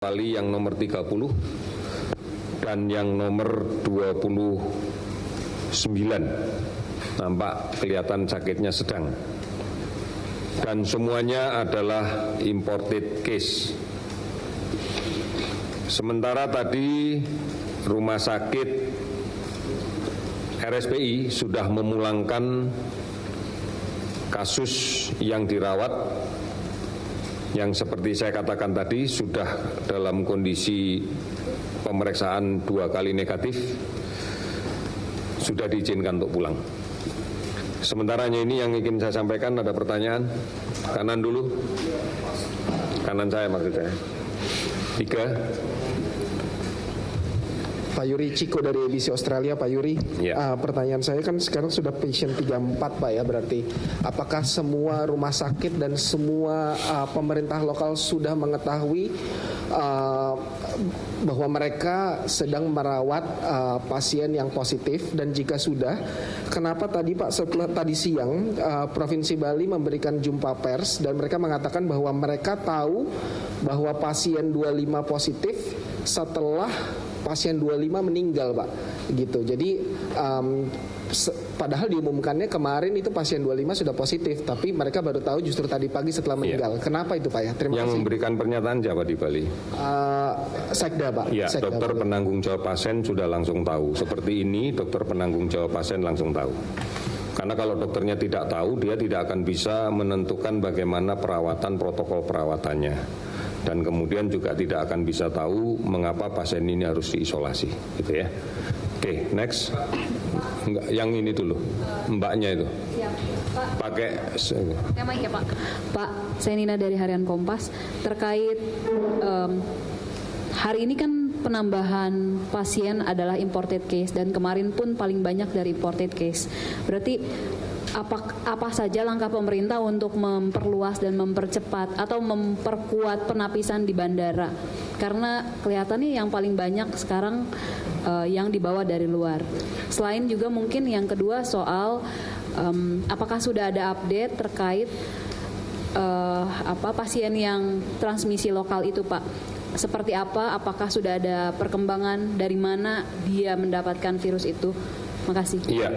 Bali yang nomor 30 dan yang nomor 29 nampak kelihatan sakitnya sedang dan semuanya adalah imported case. Sementara tadi rumah sakit RSPI sudah memulangkan kasus yang dirawat yang seperti saya katakan tadi sudah dalam kondisi pemeriksaan 2 kali negatif, sudah diizinkan untuk pulang. Sementaranya ini yang ingin saya sampaikan, ada pertanyaan? Kanan dulu. Kanan saya maksud saya. 3. Pak Yuri Ciko dari ABC Australia. Pak Yuri, pertanyaan saya kan sekarang sudah patient 34 Pak ya, berarti apakah semua rumah sakit dan semua pemerintah lokal sudah mengetahui bahwa mereka sedang merawat pasien yang positif, dan jika sudah, kenapa tadi Pak setelah tadi siang Provinsi Bali memberikan jumpa pers dan mereka mengatakan bahwa mereka tahu bahwa pasien 25 positif setelah pasien 25 meninggal Pak, gitu. Jadi padahal diumumkannya kemarin itu pasien 25 sudah positif, tapi mereka baru tahu justru tadi pagi setelah meninggal. Kenapa itu Pak ya? Terima kasih. Yang memberikan pernyataan siapa di Bali? Sekda Pak. Ya, Sekda, dokter penanggung jawab pasien sudah langsung tahu. Seperti ini dokter penanggung jawab pasien langsung tahu. Karena kalau dokternya tidak tahu, dia tidak akan bisa menentukan bagaimana perawatan, protokol perawatannya. Dan kemudian juga tidak akan bisa tahu mengapa pasien ini harus diisolasi, gitu ya. Oke, next. Enggak, yang ini dulu, mbaknya itu. Siap, Pak. Pakai. Ya, Pak. Pak, saya Nina dari Harian Kompas. Terkait hari ini kan penambahan pasien adalah imported case dan kemarin pun paling banyak dari imported case. Berarti apa saja langkah pemerintah untuk memperluas dan mempercepat atau memperkuat penapisan di bandara? Karena kelihatannya yang paling banyak sekarang yang dibawa dari luar. Selain juga mungkin yang kedua soal apakah sudah ada update terkait pasien yang transmisi lokal itu Pak? Seperti apa? Apakah sudah ada perkembangan dari mana dia mendapatkan virus itu? Makasih. Iya.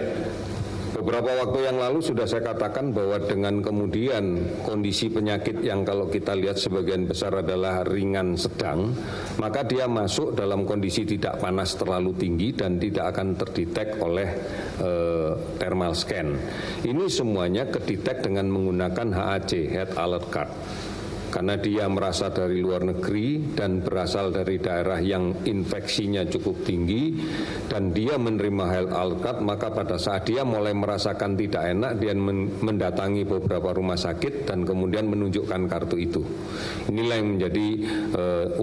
Beberapa waktu yang lalu sudah saya katakan bahwa dengan kemudian kondisi penyakit yang kalau kita lihat sebagian besar adalah ringan sedang, maka dia masuk dalam kondisi tidak panas terlalu tinggi dan tidak akan terdetek oleh thermal scan. Ini semuanya kedetek dengan menggunakan HAC, Health Alert Card. Karena dia merasa dari luar negeri dan berasal dari daerah yang infeksinya cukup tinggi dan dia menerima health alert card, maka pada saat dia mulai merasakan tidak enak, dia mendatangi beberapa rumah sakit dan kemudian menunjukkan kartu itu. Inilah yang menjadi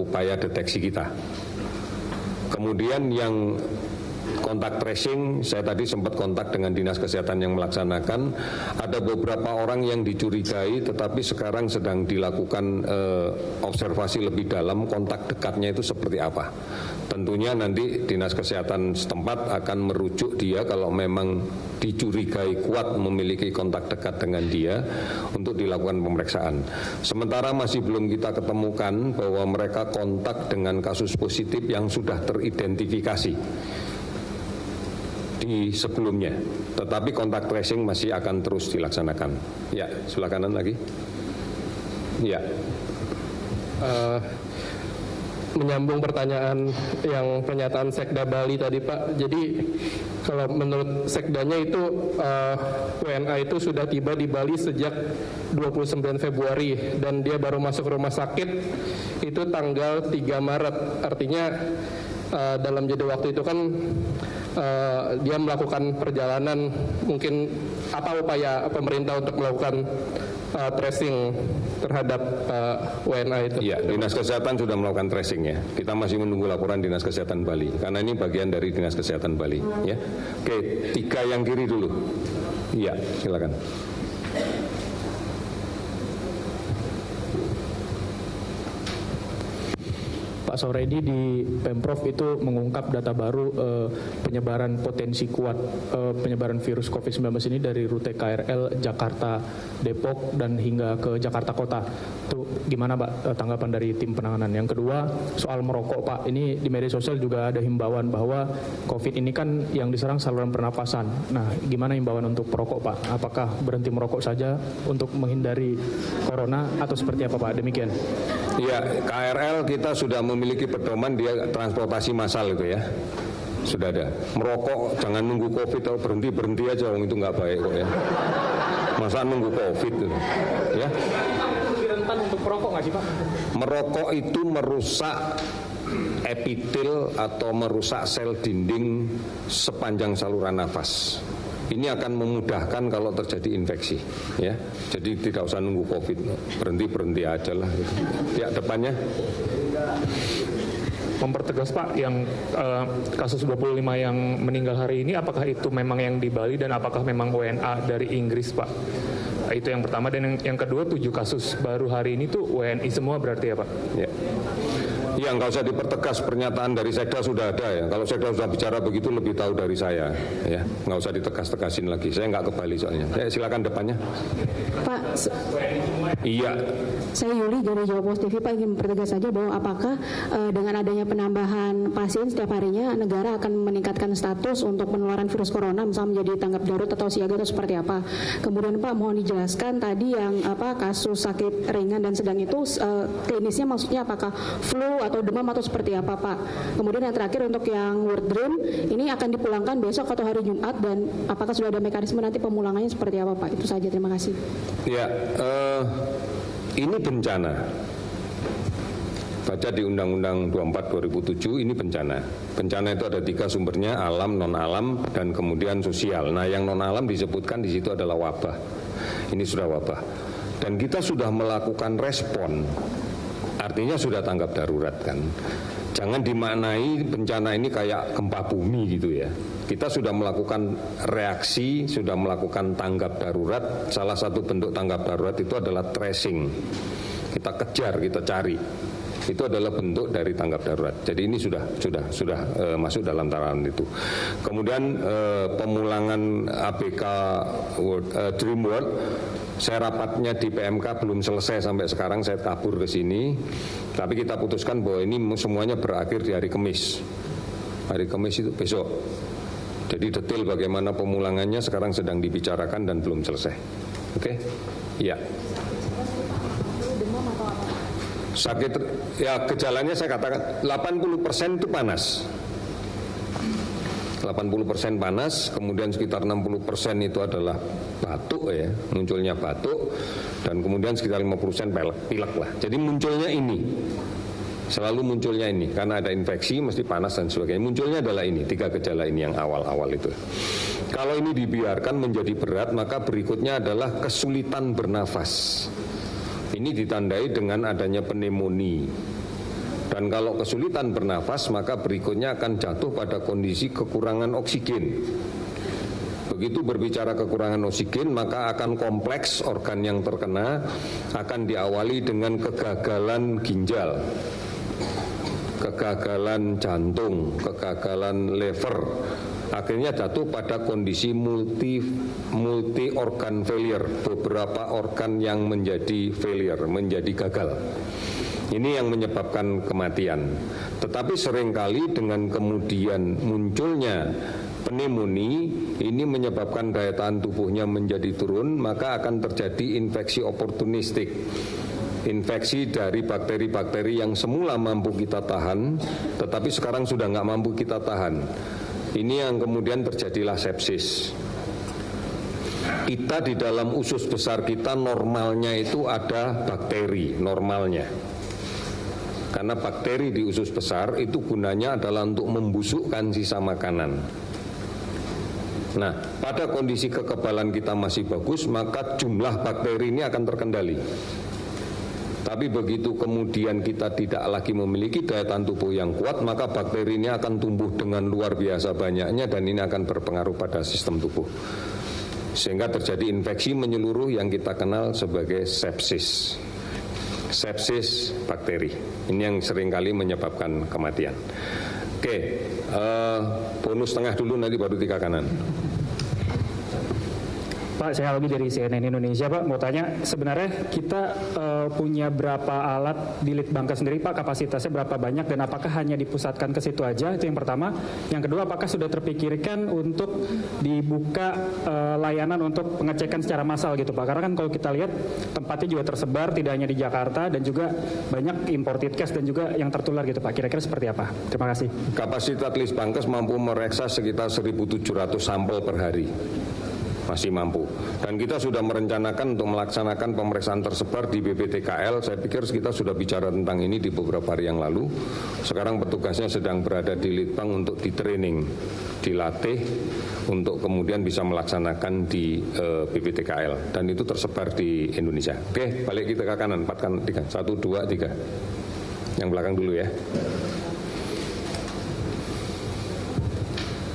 upaya deteksi kita. Kemudian yang kontak tracing, saya tadi sempat kontak dengan Dinas Kesehatan yang melaksanakan. Ada beberapa orang yang dicurigai, tetapi sekarang sedang dilakukan observasi lebih dalam kontak dekatnya itu seperti apa. Tentunya nanti Dinas Kesehatan setempat akan merujuk dia kalau memang dicurigai kuat memiliki kontak dekat dengan dia untuk dilakukan pemeriksaan. Sementara masih belum kita ketemukan bahwa mereka kontak dengan kasus positif yang sudah teridentifikasi di sebelumnya, tetapi kontak tracing masih akan terus dilaksanakan. Ya, sebelah kanan lagi. Ya. Menyambung pertanyaan yang pernyataan Sekda Bali tadi Pak. Jadi kalau menurut Sekdanya itu WNA itu sudah tiba di Bali sejak 29 Februari dan dia baru masuk rumah sakit itu tanggal 3 Maret. Artinya dalam jeda waktu itu kan dia melakukan perjalanan, mungkin apa upaya pemerintah untuk melakukan tracing terhadap WNA itu? Ya, Dinas Kesehatan sudah melakukan tracing ya. Kita masih menunggu laporan Dinas Kesehatan Bali karena ini bagian dari Dinas Kesehatan Bali ya. Oke, 3 yang kiri dulu. Iya, silakan. Pak Soeredi di Pemprov itu mengungkap data baru penyebaran potensi kuat penyebaran virus COVID-19 ini dari rute KRL Jakarta Depok dan hingga ke Jakarta Kota. Itu gimana Pak tanggapan dari tim penanganan? Yang kedua soal merokok Pak, ini di media sosial juga ada himbauan bahwa COVID ini kan yang diserang saluran pernapasan. Nah, gimana himbauan untuk perokok Pak? Apakah berhenti merokok saja untuk menghindari corona atau seperti apa Pak? Demikian. Ya, KRL kita sudah memiliki pedoman dia transportasi massal itu ya. Sudah ada. Merokok jangan nunggu COVID atau berhenti aja, itu nggak baik kok ya. Masa nunggu COVID itu, ya? Lebih rentan untuk perokok nggak sih Pak? Merokok itu merusak epitel atau merusak sel dinding sepanjang saluran nafas. Ini akan memudahkan kalau terjadi infeksi, ya. Jadi tidak usah nunggu COVID, berhenti aja lah. Gitu. Ya, depannya. Mempertegas Pak, yang kasus 25 yang meninggal hari ini, apakah itu memang yang di Bali dan apakah memang WNA dari Inggris Pak? Itu yang pertama. Dan yang kedua, 7 kasus baru hari ini tuh WNI semua berarti ya Pak? Ya. Ya, nggak usah dipertegas, pernyataan dari Sekda sudah ada ya. Kalau Sekda sudah bicara begitu lebih tahu dari saya, ya. Nggak usah ditegas-tegasin lagi. Saya nggak ke Bali soalnya. Ya, silakan depannya. Pak, Iya. saya Yuli dari Jawa Post TV, Pak, ingin mempertegas saja bahwa apakah dengan adanya penambahan pasien setiap harinya negara akan meningkatkan status untuk penularan virus corona, misalnya menjadi tanggap darurat atau siaga atau seperti apa? Kemudian Pak, mohon dijelaskan tadi yang kasus sakit ringan dan sedang itu klinisnya maksudnya apakah flu atau demam atau seperti apa Pak? Kemudian yang terakhir untuk yang World Dream ini akan dipulangkan besok atau hari Jumat, dan apakah sudah ada mekanisme nanti pemulangannya seperti apa Pak? Itu saja, terima kasih. Ya, ini bencana. Baca di Undang-Undang 24 2007 ini bencana. Bencana itu ada 3 sumbernya, alam, non-alam, dan kemudian sosial. Nah, yang non-alam disebutkan di situ adalah wabah. Ini sudah wabah. Dan kita sudah melakukan respon. Artinya sudah tanggap darurat kan. Jangan dimaknai bencana ini kayak gempa bumi gitu ya. Kita sudah melakukan reaksi, sudah melakukan tanggap darurat. Salah satu bentuk tanggap darurat itu adalah tracing. Kita kejar, kita cari. Itu adalah bentuk dari tanggap darurat. Jadi ini sudah masuk dalam tataran itu. Kemudian pemulangan ABK Dream World, saya rapatnya di PMK belum selesai sampai sekarang, saya kabur ke sini. Tapi kita putuskan bahwa ini semuanya berakhir di hari Kamis. Hari Kamis itu besok. Jadi detail bagaimana pemulangannya sekarang sedang dibicarakan dan belum selesai. Oke? Iya. Sakit, ya gejalanya saya katakan 80% itu panas. 80% panas, kemudian sekitar 60% itu adalah batuk ya, munculnya batuk, dan kemudian sekitar 50% pilek lah. Jadi munculnya ini, selalu munculnya ini, karena ada infeksi mesti panas dan sebagainya. Munculnya adalah ini, 3 gejala ini yang awal-awal itu. Kalau ini dibiarkan menjadi berat, maka berikutnya adalah kesulitan bernafas. Ini ditandai dengan adanya pneumonia. Dan kalau kesulitan bernafas, maka berikutnya akan jatuh pada kondisi kekurangan oksigen. Begitu berbicara kekurangan oksigen, maka akan kompleks organ yang terkena, akan diawali dengan kegagalan ginjal, kegagalan jantung, kegagalan liver. Akhirnya jatuh pada kondisi multi organ failure, beberapa organ yang menjadi failure, menjadi gagal. Ini yang menyebabkan kematian. Tetapi seringkali dengan kemudian munculnya pneumonia, ini menyebabkan daya tahan tubuhnya menjadi turun, maka akan terjadi infeksi oportunistik. Infeksi dari bakteri-bakteri yang semula mampu kita tahan, tetapi sekarang sudah nggak mampu kita tahan. Ini yang kemudian terjadilah sepsis. Kita di dalam usus besar kita normalnya itu ada bakteri, normalnya. Karena bakteri di usus besar itu gunanya adalah untuk membusukkan sisa makanan. Nah, pada kondisi kekebalan kita masih bagus, maka jumlah bakteri ini akan terkendali. Tapi begitu kemudian kita tidak lagi memiliki daya tahan tubuh yang kuat, maka bakteri ini akan tumbuh dengan luar biasa banyaknya, dan ini akan berpengaruh pada sistem tubuh. Sehingga terjadi infeksi menyeluruh yang kita kenal sebagai sepsis. sepsis bakteri. Ini yang seringkali menyebabkan kematian. Oke, bonus tengah dulu, nanti baru 3 kanan. Pak, saya Albi dari CNN Indonesia. Pak, mau tanya, sebenarnya kita punya berapa alat di Litbangkes sendiri, Pak? Kapasitasnya berapa banyak dan apakah hanya dipusatkan ke situ aja? Itu yang pertama. Yang kedua, apakah sudah terpikirkan untuk dibuka layanan untuk pengecekan secara massal gitu, Pak? Karena kan kalau kita lihat tempatnya juga tersebar, tidak hanya di Jakarta dan juga banyak imported case dan juga yang tertular gitu, Pak. Kira-kira seperti apa? Terima kasih. Kapasitas Litbangkes mampu mereksa sekitar 1.700 sampel per hari. Masih mampu. Dan kita sudah merencanakan untuk melaksanakan pemeriksaan tersebar di BPTKL. Saya pikir kita sudah bicara tentang ini di beberapa hari yang lalu. Sekarang petugasnya sedang berada di Litbang untuk di-training, dilatih untuk kemudian bisa melaksanakan di BPTKL. Dan itu tersebar di Indonesia. Oke, balik kita ke kanan, 4 kanan, 3. 1, 2, 3. Yang belakang dulu ya.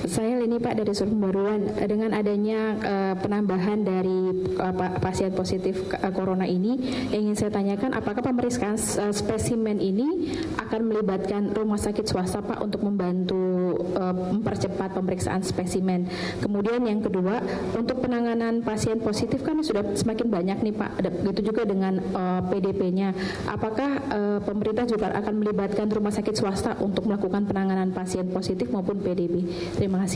Saya Lini Pak dari Sumber Pembaruan. Dengan adanya penambahan dari pasien positif corona ini, yang ingin saya tanyakan, apakah pemeriksaan spesimen ini akan melibatkan rumah sakit swasta Pak untuk membantu mempercepat pemeriksaan spesimen? Kemudian yang kedua, untuk penanganan pasien positif kan sudah semakin banyak nih Pak, begitu juga dengan PDP-nya. Apakah pemerintah juga akan melibatkan rumah sakit swasta untuk melakukan penanganan pasien positif maupun PDP? Terima kasih.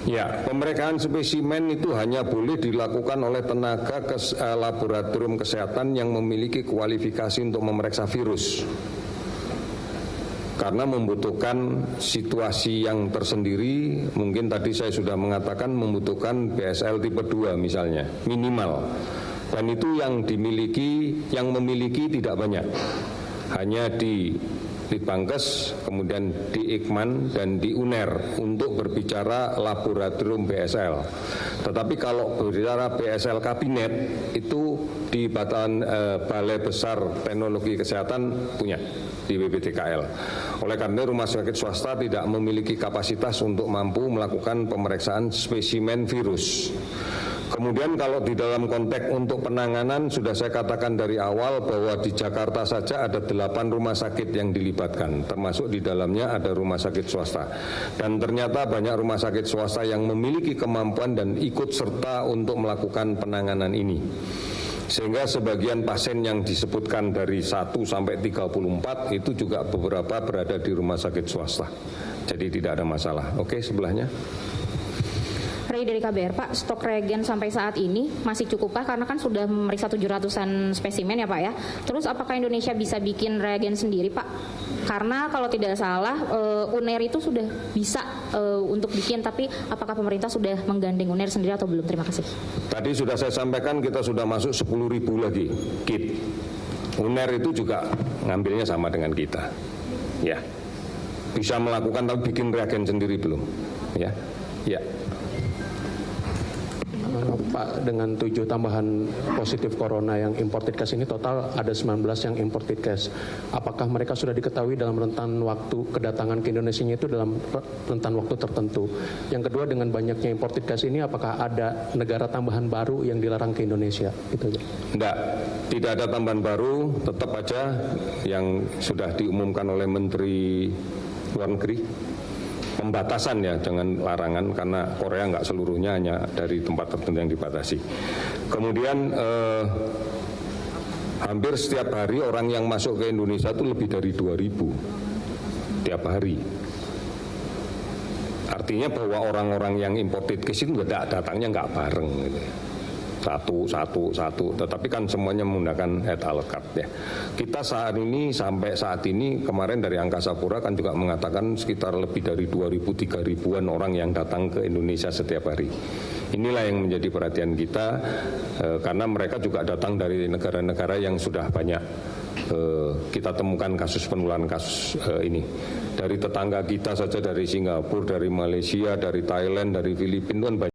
Ya, pemeriksaan spesimen itu hanya boleh dilakukan oleh tenaga laboratorium kesehatan yang memiliki kualifikasi untuk memeriksa virus. Karena membutuhkan situasi yang tersendiri, mungkin tadi saya sudah mengatakan membutuhkan BSL tipe 2 misalnya, minimal. Dan itu yang memiliki tidak banyak. Hanya di Litbangkes, kemudian di Ikman dan di UNER untuk berbicara laboratorium BSL. Tetapi kalau berbicara BSL kabinet itu di Balai Besar Teknologi Kesehatan punya di BPTKL. Oleh karena rumah sakit swasta tidak memiliki kapasitas untuk mampu melakukan pemeriksaan spesimen virus. Kemudian kalau di dalam konteks untuk penanganan, sudah saya katakan dari awal bahwa di Jakarta saja ada 8 rumah sakit yang dilibatkan, termasuk di dalamnya ada rumah sakit swasta. Dan ternyata banyak rumah sakit swasta yang memiliki kemampuan dan ikut serta untuk melakukan penanganan ini. Sehingga sebagian pasien yang disebutkan dari 1 sampai 34 itu juga beberapa berada di rumah sakit swasta. Jadi tidak ada masalah. Oke, sebelahnya. Ray dari KBR, Pak, stok reagen sampai saat ini masih cukupkah? Karena kan sudah memeriksa 700-an spesimen ya Pak ya. Terus apakah Indonesia bisa bikin reagen sendiri Pak? Karena kalau tidak salah UNER itu sudah bisa untuk bikin, tapi apakah pemerintah sudah menggandeng UNER sendiri atau belum? Terima kasih. Tadi sudah saya sampaikan kita sudah masuk 10.000 lagi kit. UNER itu juga ngambilnya sama dengan kita. Ya. Bisa melakukan tapi bikin reagen sendiri belum? Ya. Ya. Pak, dengan 7 tambahan positif corona yang imported case ini total ada 19 yang imported case. Apakah mereka sudah diketahui dalam rentan waktu kedatangan ke Indonesia itu dalam rentan waktu tertentu? Yang kedua, dengan banyaknya imported case ini apakah ada negara tambahan baru yang dilarang ke Indonesia? Itu aja. Tidak ada tambahan baru, tetap aja yang sudah diumumkan oleh Menteri Luar Negeri. Pembatasan ya, dengan larangan, karena Korea nggak seluruhnya, hanya dari tempat tertentu yang dibatasi. Kemudian hampir setiap hari orang yang masuk ke Indonesia itu lebih dari 2.000 tiap hari. Artinya bahwa orang-orang yang imported case itu datangnya nggak bareng gitu. Satu. Tetapi kan semuanya menggunakan et al card ya. Kita sampai saat ini kemarin dari Angkasa Pura kan juga mengatakan sekitar lebih dari 2.000-3.000-an orang yang datang ke Indonesia setiap hari. Inilah yang menjadi perhatian kita karena mereka juga datang dari negara-negara yang sudah banyak kita temukan kasus penularan kasus ini. Dari tetangga kita saja, dari Singapura, dari Malaysia, dari Thailand, dari Filipina,